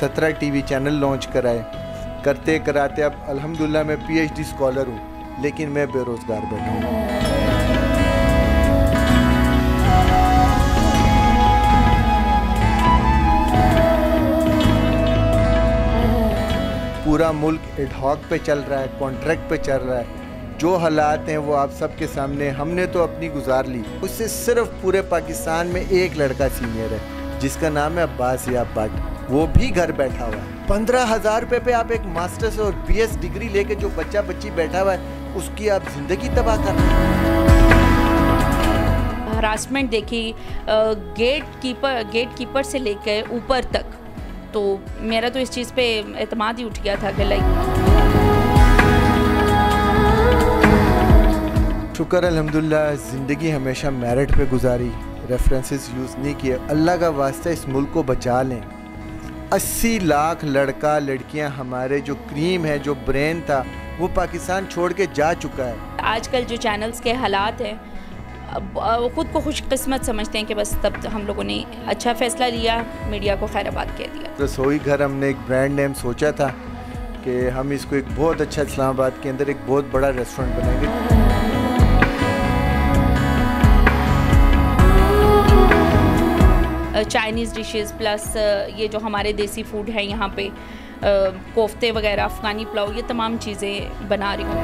17 TV channel launch कराए। करते कराते अब अल्हम्दुलिल्लाह मैं PhD स्कॉलर हूँ, लेकिन मैं बेरोज़गार बैठा हूँ। पूरा मुल्क एडहॉक पे चल रहा है, कॉन्ट्रैक्ट पे चल रहा है। जो हालात हैं वो आप सबके सामने, हमने तो अपनी गुजार ली। उससे सिर्फ पूरे पाकिस्तान में एक लड़का सीनियर है जिसका नाम है अब्बास याब भट्ट, वो भी घर बैठा हुआ है। 15,000 रुपये पे आप एक मास्टर्स और BS डिग्री लेके जो बच्चा बच्ची बैठा हुआ है उसकी आप ज़िंदगी तबाह कर रहे हैं। हरासमेंट देखी गेट कीपर से लेकर ऊपर तक, तो मेरा तो इस चीज़ पे एतमाद ही उठ गया था कि शुक्र अल्हम्दुलिल्लाह ज़िंदगी हमेशा मेरिट पे गुजारी, रेफरेंसेस यूज़ नहीं किए। अल्लाह का वास्ता इस मुल्क को बचा लें। 80 लाख लड़का लड़कियां, हमारे जो क्रीम है, जो ब्रेन था, वो पाकिस्तान छोड़ के जा चुका है। आजकल जो चैनल्स के हालात हैं, ख़ुद को खुशकिस्मत समझते हैं कि बस तब हम लोगों ने अच्छा फ़ैसला लिया, मीडिया को खैराबाद कह दिया। रसोई घर हमने एक ब्रांड नेम सोचा था कि हम इसको एक बहुत अच्छा इस्लामाबाद के अंदर एक बहुत बड़ा रेस्टोरेंट बनाएंगे। चाइनीज़ डिशेस प्लस ये जो हमारे देसी फूड है यहाँ पे, कोफ्ते वगैरह, अफ़गानी पुलाव, ये तमाम चीज़ें बना रही हूँ।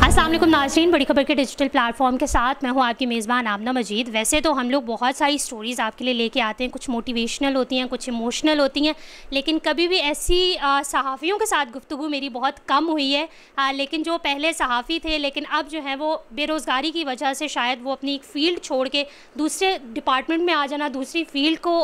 अस्सलाम वालेकुम नाज़रीन, बड़ी खबर के डिजिटल प्लेटफॉर्म के साथ मैं हूँ आपकी मेज़बान आमना मजीद। वैसे तो हम लोग बहुत सारी स्टोरीज़ आपके लिए लेके आते हैं, कुछ मोटिवेशनल होती हैं, कुछ इमोशनल होती हैं, लेकिन कभी भी ऐसी सहाफ़ियों के साथ गुफ्तगू मेरी बहुत कम हुई है। लेकिन जो पहले सहाफ़ी थे लेकिन अब जो है वो बेरोज़गारी की वजह से शायद वो अपनी एक फ़ील्ड छोड़ के दूसरे डिपार्टमेंट में आ जाना, दूसरी फ़ील्ड को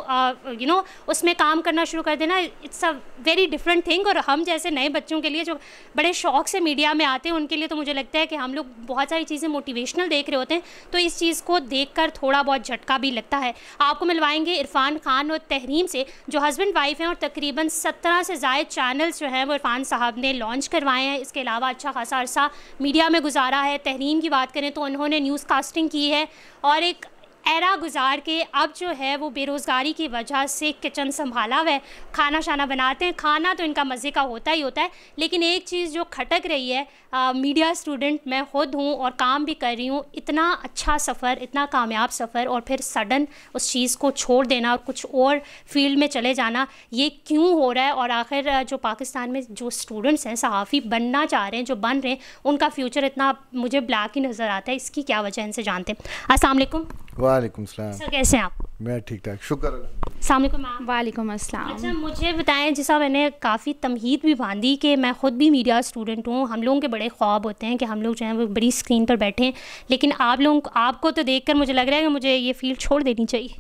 उसमें काम करना शुरू कर देना, it's a very different thing. और हम जैसे नए बच्चों के लिए जो बड़े शौक़ से मीडिया में आते हैं उनके लिए तो मुझे लगता है कि हम लोग बहुत सारी चीज़ें मोटिवेशनल देख रहे होते हैं, तो इस चीज़ को देखकर थोड़ा बहुत झटका भी लगता है। आपको मिलवाएंगे इरफान खान और तहरीम से, जो हस्बैंड वाइफ हैं, और तकरीबन 17 से ज़ायद चैनल्स जो हैं वो इरफान साहब ने लॉन्च करवाए हैं। इसके अलावा अच्छा खासा अरसा मीडिया में गुजारा है। तहरीम की बात करें तो उन्होंने न्यूज़ कास्टिंग की है और एक एरा गुजार के अब जो है वो बेरोज़गारी की वजह से किचन संभाला हुआ है, खाना शाना बनाते हैं। खाना तो इनका मज़े का होता ही होता है, लेकिन एक चीज़ जो खटक रही है, मीडिया स्टूडेंट मैं ख़ुद हूँ और काम भी कर रही हूँ, इतना अच्छा सफ़र, इतना कामयाब सफ़र, और फिर सडन उस चीज़ को छोड़ देना और कुछ और फील्ड में चले जाना, ये क्यों हो रहा है? और आखिर जो पाकिस्तान में जो स्टूडेंट्स हैं, सहाफ़ी बनना चाह रहे हैं, जो बन रहे हैं, उनका फ्यूचर इतना मुझे ब्लैक ही नज़र आता है। इसकी क्या वजह, इनसे जानते हैं। अस्सलाम वालेकुम। वालेकुम सलाम। सर कैसे हैं आप? मैं ठीक ठाक, शुक्र। अस्सलाम वालेकुम मैम। वालेकुम अस्सलाम। अच्छा मुझे बताएं, जैसा मैंने काफ़ी तमहीद भी बांधी कि मैं ख़ुद भी मीडिया स्टूडेंट हूँ, हम लोगों के बड़े ख्वाब होते हैं कि हम लोग जो हैं वो बड़ी स्क्रीन पर बैठे हैं, लेकिन आपको तो देखकर मुझे लग रहा है कि मुझे ये फील्ड छोड़ देनी चाहिए।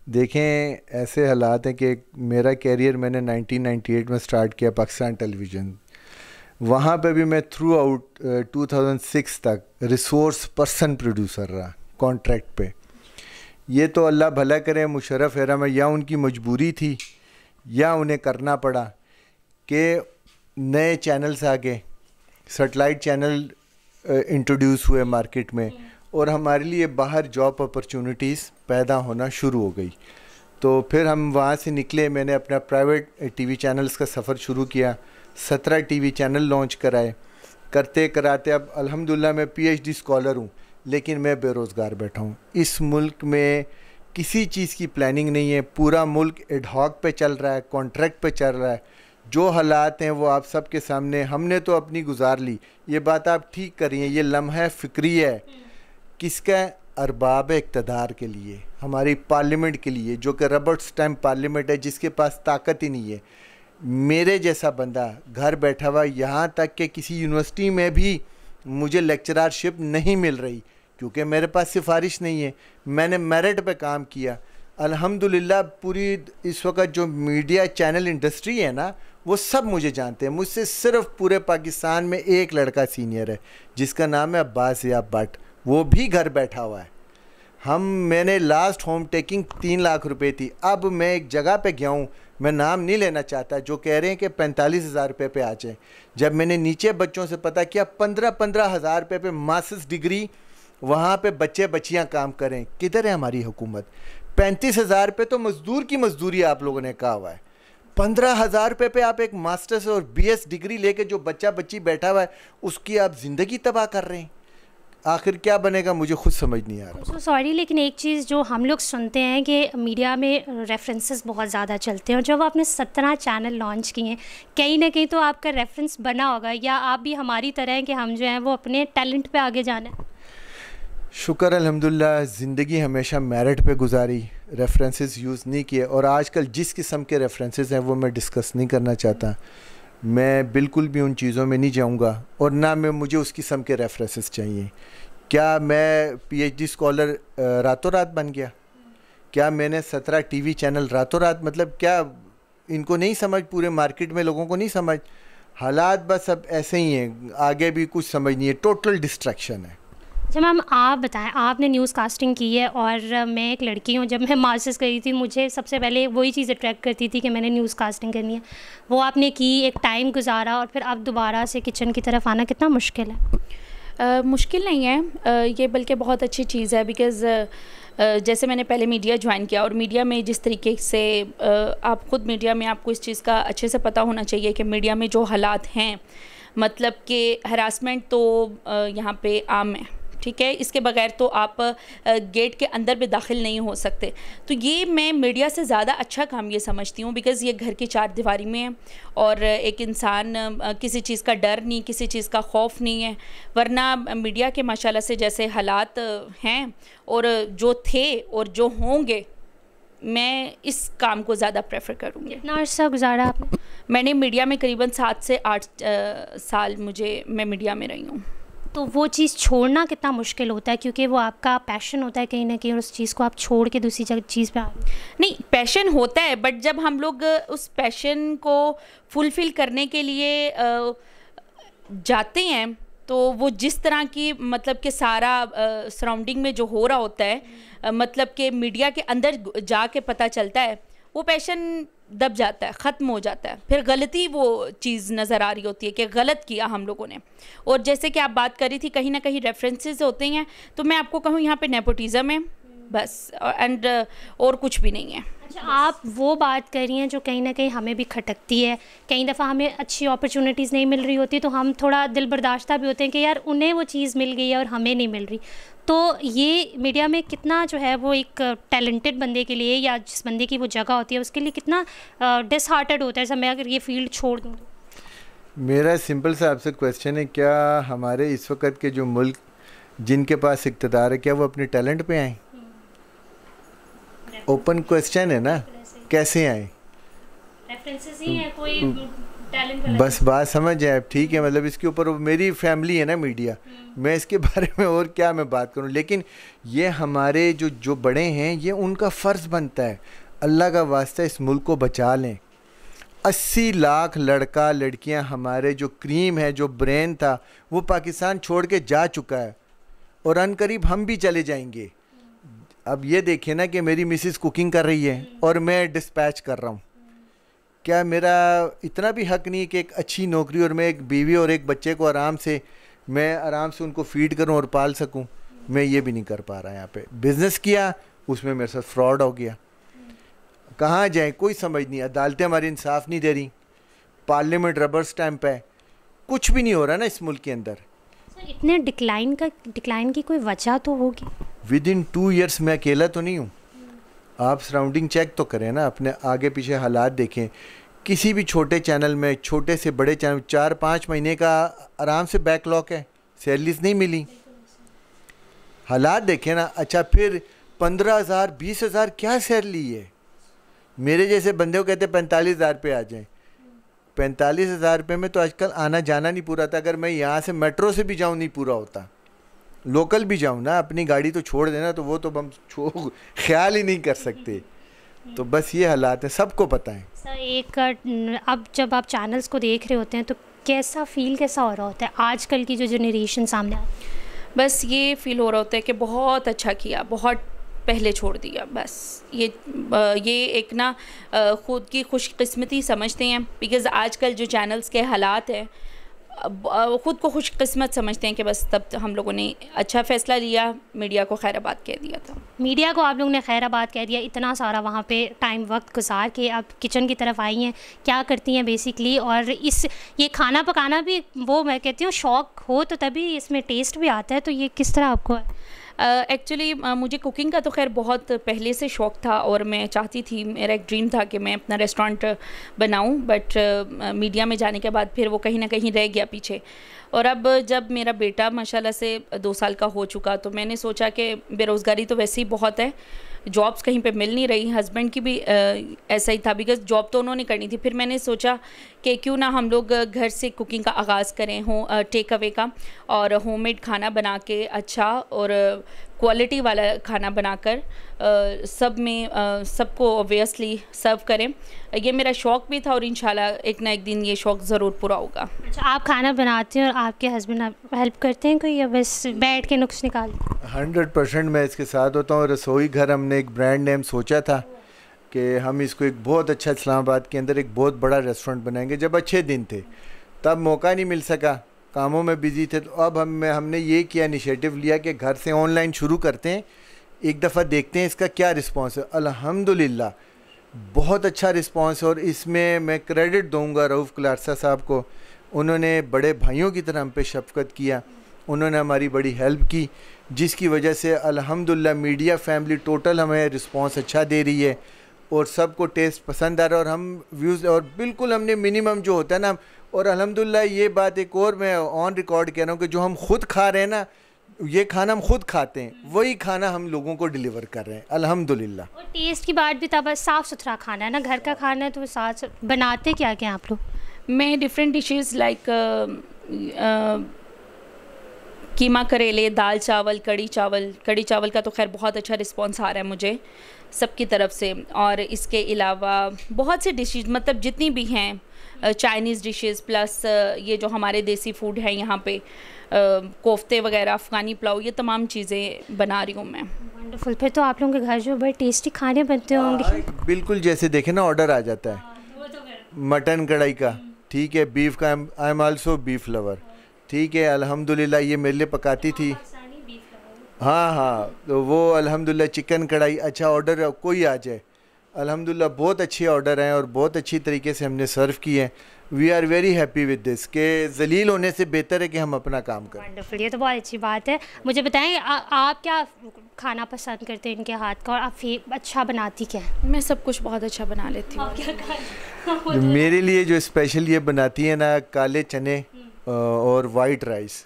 देखें, ऐसे हालात हैं कि मेरा कैरियर मैंने 1998 में स्टार्ट किया पाकिस्तान टेलीविज़न। वहाँ पे भी मैं थ्रू आउट 2006 तक रिसोर्स पर्सन प्रोड्यूसर रहा, कॉन्ट्रैक्ट पे। ये तो अल्लाह भला करे, मुशर्रफ एरा में या उनकी मजबूरी थी या उन्हें करना पड़ा कि नए चैनल्स आ गए, सेटेलाइट चैनल इंट्रोड्यूस हुए मार्केट में, और हमारे लिए बाहर जॉब अपॉर्चुनिटीज़ पैदा होना शुरू हो गई। तो फिर हम वहाँ से निकले, मैंने अपना प्राइवेट टीवी चैनल्स का सफ़र शुरू किया। 17 टीवी चैनल लॉन्च कराए। करते कराते अब अल्हम्दुलिल्लाह मैं PhD स्कॉलर हूँ, लेकिन मैं बेरोज़गार बैठा हूँ। इस मुल्क में किसी चीज़ की प्लानिंग नहीं है, पूरा मुल्क एडहॉक पे चल रहा है, कॉन्ट्रैक्ट पे चल रहा है। जो हालात हैं वो आप सबके सामने, हमने तो अपनी गुजार ली। ये बात आप ठीक कर रही हैं, ये लम्हा फ़िक्री है किसका? अरबाब इक़्तिदार के लिए, हमारी पार्लियामेंट के लिए, जो कि रबड़ स्टैम्प पार्लियामेंट है, जिसके पास ताकत ही नहीं है। मेरे जैसा बंदा घर बैठा हुआ, यहाँ तक कि किसी यूनिवर्सिटी में भी मुझे लेक्चररशिप नहीं मिल रही क्योंकि मेरे पास सिफारिश नहीं है। मैंने मेरिट पे काम किया। अल्हम्दुलिल्लाह पूरी इस वक्त जो मीडिया चैनल इंडस्ट्री है ना, वो सब मुझे जानते हैं। मुझसे सिर्फ पूरे पाकिस्तान में एक लड़का सीनियर है जिसका नाम है अब्बास याब भट्ट, वो भी घर बैठा हुआ है। मैंने लास्ट होम टेकिंग 3 लाख रुपए थी। अब मैं एक जगह पे गया हूँ, मैं नाम नहीं लेना चाहता, जो कह रहे हैं कि 45,000 रुपये पे आ जाए। जब मैंने नीचे बच्चों से पता किया, 15-15 हज़ार रुपये पे मास्टर्स डिग्री, वहाँ पे बच्चे बच्चियाँ काम करें। किधर है हमारी हुकूमत? 35,000 पे तो मजदूर की मजदूरी आप लोगों ने कहा हुआ है। 15,000 रुपये पे आप एक मास्टर्स और BS डिग्री लेके जो बच्चा बच्ची बैठा हुआ है उसकी आप ज़िंदगी तबाह कर रहे हैं। आखिर क्या बनेगा मुझे खुद समझ नहीं आ रहा। सॉरी, लेकिन एक चीज़ जो हम लोग सुनते हैं कि मीडिया में रेफरेंसेस बहुत ज़्यादा चलते हैं, और जब आपने 17 चैनल लॉन्च किए हैं, कहीं ना कहीं तो आपका रेफरेंस बना होगा, या आप भी हमारी तरह हैं कि हम जो है वो अपने टैलेंट पे आगे जाना है? शुक्र अल्हम्दुलिल्लाह, ज़िंदगी हमेशा मेरिट पे गुजारी, रेफरेंसेस यूज़ नहीं किए। और आजकल जिस किस्म के रेफरेंसेस हैं वो मैं डिस्कस नहीं करना चाहता। मैं बिल्कुल भी उन चीज़ों में नहीं जाऊंगा, और ना मैं मुझे उस किस्म के रेफरेंसेस चाहिए। क्या मैं PhD स्कॉलर रातों रात बन गया? क्या मैंने 17 TV चैनल रातों रात, मतलब क्या इनको नहीं समझ, पूरे मार्केट में लोगों को नहीं समझ? हालात बस अब ऐसे ही हैं, आगे भी कुछ समझ नहीं है, टोटल डिस्ट्रैक्शन है। अच्छा मैम, आप बताएं, आपने न्यूज़ कास्टिंग की है, और मैं एक लड़की हूँ, जब मैं मास्टर्स करी थी मुझे सबसे पहले वही चीज़ अट्रैक्ट करती थी कि मैंने न्यूज़ कास्टिंग करनी है। वो आपने की, एक टाइम गुजारा, और फिर अब दोबारा से किचन की तरफ आना कितना मुश्किल है? मुश्किल नहीं है, ये बल्कि बहुत अच्छी चीज़ है। बिकॉज़ जैसे मैंने पहले मीडिया ज्वाइन किया, और मीडिया में जिस तरीके से आप ख़ुद मीडिया में, आपको इस चीज़ का अच्छे से पता होना चाहिए कि मीडिया में जो हालात हैं, मतलब कि हरासमेंट तो यहाँ पे आम है, ठीक है। इसके बगैर तो आप गेट के अंदर भी दाखिल नहीं हो सकते। तो ये मैं मीडिया से ज़्यादा अच्छा काम ये समझती हूँ, बिकॉज़ ये घर की चार दीवारी में है, और एक इंसान किसी चीज़ का डर नहीं, किसी चीज़ का खौफ नहीं है। वरना मीडिया के माशाल्लाह से जैसे हालात हैं, और जो थे और जो होंगे, मैं इस काम को ज़्यादा प्रेफर करूँगी। कितना अर्सा गुजारा आपने? मैंने मीडिया में करीबन 7 से 8 साल मैं मीडिया में रही हूँ। तो वो चीज़ छोड़ना कितना मुश्किल होता है, क्योंकि वो आपका पैशन होता है कहीं ना कहीं, और उस चीज़ को आप छोड़ के दूसरी चीज़ पे आ गए? नहीं, पैशन होता है, बट जब हम लोग उस पैशन को फुलफ़िल करने के लिए जाते हैं, तो वो जिस तरह की, मतलब कि सारा सराउंडिंग में जो हो रहा होता है, मतलब कि मीडिया के अंदर जाके पता चलता है, वो पैशन दब जाता है, ख़त्म हो जाता है। फिर गलती वो चीज़ नज़र आ रही होती है कि गलत किया हम लोगों ने। और जैसे कि आप बात करी थी, कहीं ना कहीं रेफरेंसेस होते हैं, तो मैं आपको कहूँ यहाँ पे नेपोटिज़म है बस, एंड और कुछ भी नहीं है। अच्छा, आप वो बात कर रही हैं जो कहीं ना कहीं हमें भी खटकती है। कई दफ़ा हमें अच्छी अपॉर्चुनिटीज़ नहीं मिल रही होती, तो हम थोड़ा दिल बर्दाश्ता भी होते हैं कि यार उन्हें वो चीज़ मिल गई है और हमें नहीं मिल रही। तो ये मीडिया में कितना जो है वो एक टैलेंटेड बंदे के लिए, या जिस बंदे की वो जगह होती है उसके लिए कितना डिसहार्टेड होता है, मैं अगर ये फील्ड छोड़ दूँ तो? मेरा सिंपल सा आपसे क्वेश्चन है, क्या हमारे इस वक्त के जो मुल्क जिनके पास इक़्तिदार है, क्या वो अपने टैलेंट पे आए? ओपन क्वेश्चन है ना, कैसे आए? रेफरेंसेस ही है, कोई टैलेंट? बस बात समझ जाए, ठीक है। मतलब इसके ऊपर मेरी फैमिली है ना मीडिया, मैं इसके बारे में और क्या मैं बात करूं। लेकिन ये हमारे जो बड़े हैं, ये उनका फ़र्ज़ बनता है, अल्लाह का वास्ता इस मुल्क को बचा लें। 80 लाख लड़का लड़कियां, हमारे जो क्रीम है, जो ब्रेन था, वो पाकिस्तान छोड़ के जा चुका है, और अनकरीब हम भी चले जाएंगे। अब ये देखिए ना कि मेरी मिसिस कुकिंग कर रही है और मैं डिस्पैच कर रहा हूँ। क्या मेरा इतना भी हक नहीं कि एक अच्छी नौकरी, और मैं एक बीवी और एक बच्चे को आराम से उनको फीड करूं और पाल सकूं? मैं ये भी नहीं कर पा रहा। यहाँ पे बिज़नेस किया, उसमें मेरे साथ फ्रॉड हो गया। कहाँ जाए कोई समझ नहीं, अदालतें हमारी इंसाफ नहीं दे रही, पार्लियामेंट रबर स्टैंप है, कुछ भी नहीं हो रहा ना इस मुल्क के अंदर। सर, इतने डिक्लाइन की कोई वजह तो होगी? विद इन 2 ईयर्स मैं अकेला तो नहीं हूँ। आप सराउंडिंग चेक तो करें ना, अपने आगे पीछे हालात देखें। किसी भी छोटे चैनल में, छोटे से बड़े चैनल, 4-5 महीने का आराम से बैकलॉग है, सैलरीज नहीं मिली। हालात देखें ना। अच्छा, फिर 15,000 20,000 क्या सैलरी है? मेरे जैसे बंदे को कहते 45,000 पे आ जाएं। 45,000 रुपये में तो आजकल आना जाना नहीं पूरा था। अगर मैं यहाँ से मेट्रो से भी जाऊँ नहीं पूरा होता, लोकल भी जाऊँ ना, अपनी गाड़ी तो छोड़ देना, तो वो तो हम ख्याल ही नहीं कर सकते। तो बस ये हालात है, सबको पता है। सर, एक अब जब आप चैनल्स को देख रहे होते हैं तो कैसा हो रहा होता है आजकल की जो जनरेशन सामने आती है? बस ये फील हो रहा होता है कि बहुत अच्छा किया, बहुत पहले छोड़ दिया। बस ये एक ना ख़ुद की खुशकिस्मती समझते हैं, बिकॉज़ आजकल जो चैनल्स के हालात हैं, ख़ुद को खुशकिस्मत समझते हैं कि बस तब हम लोगों ने अच्छा फ़ैसला लिया, मीडिया को खैराबाद कह दिया था। मीडिया को आप लोगों ने खैराबाद कह दिया, इतना सारा वहाँ पे टाइम वक्त गुजार के आप किचन की तरफ आई हैं, क्या करती हैं बेसिकली? और ये खाना पकाना भी, वो मैं कहती हूँ शौक़ हो तो तभी इसमें टेस्ट भी आता है, तो ये किस तरह आपको है? एक्चुअली मुझे कुकिंग का तो खैर बहुत पहले से शौक़ था और मैं चाहती थी, मेरा एक ड्रीम था कि मैं अपना रेस्टोरेंट बनाऊं, बट मीडिया में जाने के बाद फिर वो कहीं ना कहीं रह गया पीछे। और अब जब मेरा बेटा माशाल्लाह से 2 साल का हो चुका, तो मैंने सोचा कि बेरोज़गारी तो वैसे ही बहुत है, जॉब्स कहीं पे मिल नहीं रही, हस्बैंड की भी ऐसा ही था, बिकॉज़ जॉब तो उन्होंने करनी थी। फिर मैंने सोचा कि क्यों ना हम लोग घर से कुकिंग का आगाज़ करें, टेक अवे का, और होममेड खाना बना के अच्छा और क्वालिटी वाला खाना बनाकर सब में सबको ऑब्वियसली सर्व करें। ये मेरा शौक़ भी था और इंशाल्लाह एक ना एक दिन ये शौक़ ज़रूर पूरा होगा। अच्छा, आप खाना बनाते हैं और आपके हस्बैंड हेल्प करते हैं कोई, या बस बैठ के नुक्स निकाल? 100% मैं इसके साथ होता हूँ। रसोई घर हमने एक ब्रांड नेम सोचा था कि हम इसको एक बहुत अच्छा, इस्लामाबाद के अंदर एक बहुत बड़ा रेस्टोरेंट बनाएंगे। जब अच्छे दिन थे तब मौका नहीं मिल सका, कामों में बिज़ी थे, तो अब हमने ये किया, इनिशिएटिव लिया कि घर से ऑनलाइन शुरू करते हैं, एक दफ़ा देखते हैं इसका क्या रिस्पांस है। अल्हम्दुलिल्लाह बहुत अच्छा रिस्पांस है, और इसमें मैं क्रेडिट दूंगा रऊफ़ क्लारसा साहब को। उन्होंने बड़े भाइयों की तरह हम पे शफ़क़त किया, उन्होंने हमारी बड़ी हेल्प की, जिसकी वजह से अल्हम्दुलिल्लाह मीडिया फैमिली टोटल हमें रिस्पांस अच्छा दे रही है और सबको टेस्ट पसंद आ रहा है। और हम व्यूज़, और बिल्कुल हमने मिनिमम जो होता है ना, और अल्हम्दुलिल्लाह ये बात एक और मैं ऑन रिकॉर्ड कह रहा हूँ कि जो हम खुद खा रहे हैं ना, ये खाना हम खुद खाते हैं, वही खाना हम लोगों को डिलीवर कर रहे हैं अल्हम्दुलिल्लाह। और टेस्ट की बात भी, तब साफ़ सुथरा खाना है ना, घर का खाना है, तो साथ बनाते क्या क्या आप लोग? मैं डिफरेंट डिशेस लाइक कीमा करेले, दाल चावल, कड़ी चावल का तो खैर बहुत अच्छा रिस्पांस आ रहा है मुझे सबकी तरफ से। और इसके अलावा बहुत से डिशेस, मतलब जितनी भी हैं, चाइनीज़ डिशेस प्लस ये जो हमारे देसी फूड है यहाँ पे, कोफ्ते वगैरह, अफ़गानी पुलाव, ये तमाम चीज़ें बना रही हूँ मैं। वंडरफुल। फिर तो आप लोगों के घर जो बड़े टेस्टी खाने बनते होंगे। बिल्कुल, जैसे देखें ना ऑर्डर आ जाता है मटन कढ़ाई का, ठीक है, बीफ का, I am also beef lover, ठीक है, अल्हम्दुलिल्लाह ये मेरे लिए पकाती थी। हाँ, तो वो अल्हम्दुलिल्लाह चिकन कढ़ाई, अच्छा ऑर्डर कोई आ जाए, अल्हम्दुलिल्लाह बहुत अच्छे ऑर्डर हैं और बहुत अच्छी तरीके से हमने सर्व किए हैं। We are very happy with this, के जलील होने से बेहतर है कि हम अपना काम करें। वंडरफुल, ये तो बहुत अच्छी बात है। मुझे बताएं आप क्या खाना पसंद करते हैं इनके हाथ का, और आप अच्छा बनाती क्या है? मैं सब कुछ बहुत अच्छा बना लेती हूँ। मेरे लिए जो स्पेशल ये बनाती है ना, काले चने और वाइट राइस,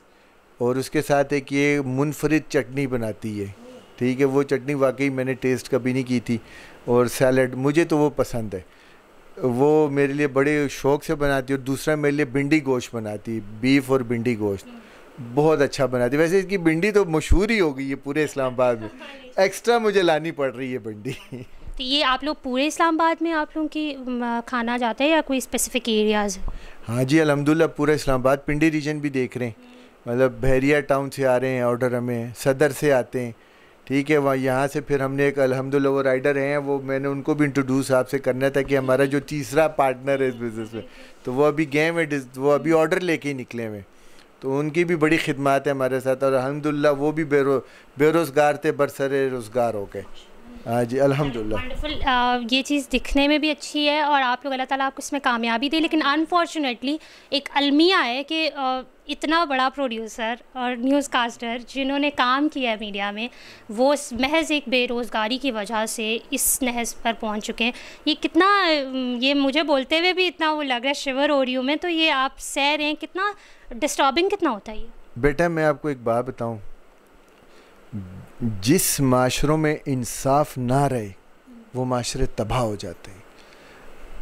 और उसके साथ एक ये मुनफरिद चटनी बनाती है, ठीक है, वो चटनी वाकई मैंने टेस्ट कभी नहीं की थी, और सैलड, मुझे तो वो पसंद है, वो मेरे लिए बड़े शौक़ से बनाती है। और दूसरा मेरे लिए भिंडी गोश्त बनाती है, बीफ और भिंडी गोश्त बहुत अच्छा बनाती है। वैसे इसकी भिंडी तो मशहूर ही हो गई है पूरे इस्लामाबाद में, एक्स्ट्रा मुझे लानी पड़ रही है भिंडी। तो ये आप लोग पूरे इस्लामाबाद में आप लोगों की खाना जाता है या कोई स्पेसिफिक एरियाज़? हाँ जी, अल्हम्दुलिल्लाह पूरा इस्लामाबाद, पिंडी रीजन भी देख रहे हैं, मतलब बहरिया टाउन से आ रहे हैं ऑर्डर, हमें सदर से आते हैं, ठीक है, वहाँ यहाँ से फिर हमने एक अल्हम्दुलिल्लाह वो राइडर हैं, वो मैंने उनको भी इंट्रोड्यूस आपसे करना था कि हमारा जो तीसरा पार्टनर है इस बिज़नेस में, तो वो अभी गए में, वो अभी ऑर्डर लेके ही निकले हुए, तो उनकी भी बड़ी खिदमत है हमारे साथ, और अल्हम्दुलिल्लाह वो भी बेरोज़गार थे, बरसरे रोज़गार हो गए। हाँ जी, अल्हम्दुलिल्लाह। वंडरफुल। ये चीज़ दिखने में भी अच्छी है और आप लोग, अल्लाह ताला आपको इसमें कामयाबी दे, लेकिन अनफॉर्चुनेटली एक अलमिया है कि इतना बड़ा प्रोड्यूसर और न्यूज़ कास्टर जिन्होंने काम किया है मीडिया में, वो महज एक बेरोज़गारी की वजह से इस नहज पर पहुंच चुके हैं। ये कितना, ये मुझे बोलते हुए भी इतना वो लग रहा है, शिवर हो रही हूँ मैं, तो ये आप सह रहे हैं, कितना डिस्टर्बिंग कितना होता है ये? बेटा मैं आपको एक बात बताऊँ, जिस माशरों में इंसाफ ना रहे वो माशरे तबाह हो जाते हैं।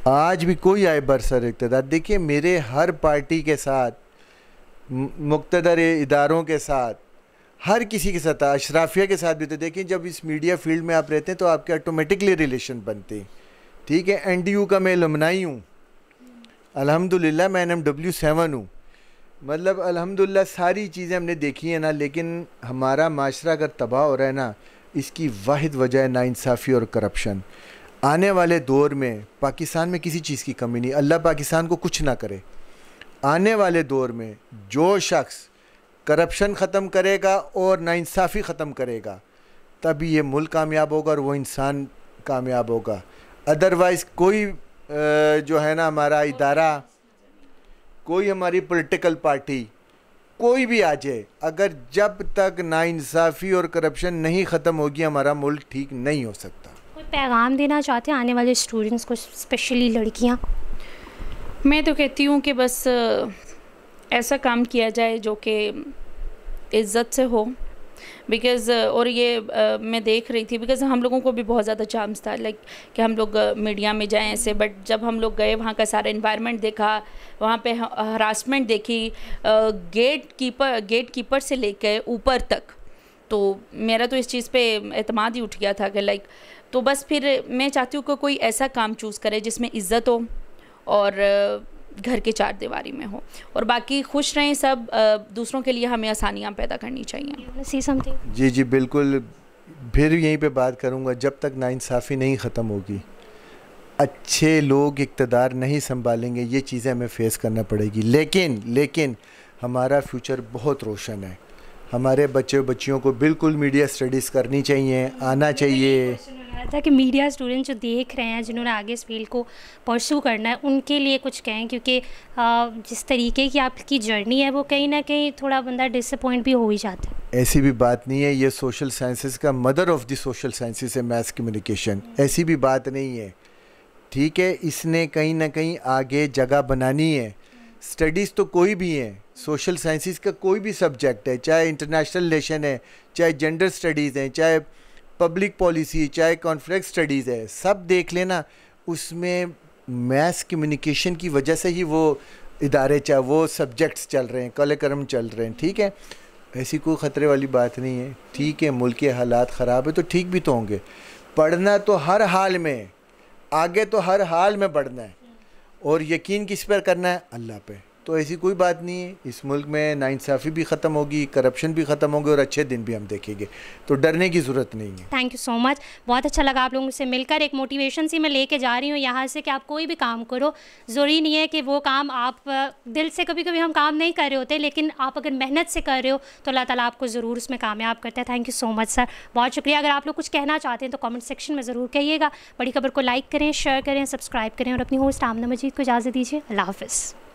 आज भी कोई आए बरसर इक़्तिदार, देखिए मेरे हर पार्टी के साथ, मुक़्तदर इदारों के साथ, हर किसी के साथ, अशराफिया के साथ भी, तो देखिए जब इस मीडिया फील्ड में आप रहते हैं तो आपके ऑटोमेटिकली रिलेशन बनते हैं, ठीक है। NDU का मैं अलुमनाई हूँ, अल्हम्दुलिल्लाह मैं NMW7 हूँ, मतलब अल्हम्दुलिल्लाह सारी चीज़ें हमने देखी हैं ना, लेकिन हमारा माशरा अगर तबाह हो रहा है ना, इसकी वाहिद वजह है नाइंसाफ़ी और करप्शन। आने वाले दौर में पाकिस्तान में किसी चीज़ की कमी नहीं, अल्लाह पाकिस्तान को कुछ ना करे, आने वाले दौर में जो शख्स करप्शन ख़त्म करेगा और नाइंसाफ़ी ख़त्म करेगा, तभी ये मुल्क कामयाब होगा और वो इंसान कामयाब होगा। अदरवाइज़ कोई जो है ना हमारा इदारा, कोई हमारी पॉलिटिकल पार्टी, कोई भी आ जाए, अगर जब तक नाइंसाफ़ी और करप्शन नहीं ख़त्म होगी हमारा मुल्क ठीक नहीं हो सकता। कोई पैगाम देना चाहते हैं आने वाले स्टूडेंट्स को, स्पेशली लड़कियाँ? मैं तो कहती हूँ कि बस ऐसा काम किया जाए जो कि इज़्ज़त से हो, बिकॉज़ और ये मैं देख रही थी, बिकॉज़ हम लोगों को भी बहुत ज़्यादा चांस था लाइक कि हम लोग मीडिया में जाएं ऐसे, बट जब हम लोग गए वहाँ का सारा इन्वायरमेंट देखा, वहाँ पे हरासमेंट देखी, गेट कीपर से लेकर ऊपर तक, तो मेरा तो इस चीज़ पे एतमाद ही उठ गया था कि लाइक, तो बस फिर मैं चाहती हूँ कि कोई ऐसा काम चूज़ करे जिसमें इज़्ज़त हो और घर के चार दीवारी में हो, और बाकी खुश रहें सब। दूसरों के लिए हमें आसानियाँ पैदा करनी चाहिए। See something? जी जी बिल्कुल, फिर यहीं पे बात करूँगा, जब तक नाइंसाफ़ी नहीं ख़त्म होगी, अच्छे लोग इक़्तिदार नहीं संभालेंगे, ये चीज़ें हमें फ़ेस करना पड़ेगी। लेकिन हमारा फ्यूचर बहुत रोशन है। हमारे बच्चे बच्चियों को बिल्कुल मीडिया स्टडीज़ करनी चाहिए, आना चाहिए। था कि मीडिया स्टूडेंट जो देख रहे हैं, जिन्होंने आगे इस फील्ड को परस्यू करना है, उनके लिए कुछ कहें, क्योंकि जिस तरीके की आपकी जर्नी है वो कहीं ना कहीं थोड़ा बंदा डिसअपॉइंट भी हो ही जाता है। ऐसी भी बात नहीं है, ये सोशल साइंसेस का mother of the social sciences है मैथ कम्युनिकेशन, ऐसी भी बात नहीं है, ठीक है। इसने कहीं ना कहीं आगे जगह बनानी है। स्टडीज़ तो कोई भी है, सोशल साइंसेस का कोई भी सब्जेक्ट है, चाहे इंटरनेशनल रिलेशन है, चाहे जेंडर स्टडीज़ हैं, चाहे पब्लिक पॉलिसी, चाहे कॉन्फ्लिक्ट स्टडीज़ है, सब देख लेना। उसमें मैथ कम्युनिकेशन की वजह से ही वो इदारे, चाहे वो सब्जेक्ट्स चल रहे हैं, कार्यक्रम चल रहे हैं, ठीक है। ऐसी कोई ख़तरे वाली बात नहीं है, ठीक है। मुल्क के हालात ख़राब है तो ठीक भी तो होंगे। पढ़ना तो हर हाल में, आगे तो हर हाल में बढ़ना है, और यकीन किस पर करना है? अल्लाह पे। तो ऐसी कोई बात नहीं है। इस मुल्क में नाइंसाफ़ी भी ख़त्म होगी, करप्शन भी ख़त्म होगी, और अच्छे दिन भी हम देखेंगे, तो डरने की ज़रूरत नहीं है। थैंक यू सो मच, बहुत अच्छा लगा आप लोगों से मिलकर। एक मोटिवेशन सी मैं लेके जा रही हूँ यहाँ से कि आप कोई भी काम करो, ज़रूरी नहीं है कि वो काम आप दिल से, कभी कभी हम काम नहीं कर रहे होते, लेकिन आप अगर मेहनत से कर रहे हो तो अल्लाह ताला आपको ज़रूर उसमें कामयाब करता है। Thank you so much sir, बहुत शुक्रिया। अगर आप लोग कुछ कहना चाहते हैं तो कमेंट सेक्शन में ज़रूर कहिएगा। बड़ी खबर को लाइक करें, शेयर करें, सब्सक्राइब करें, और अपनी होस्ट आमना मजीद को इजाज़त दीजिए। अल्लाह हाफ़िज़।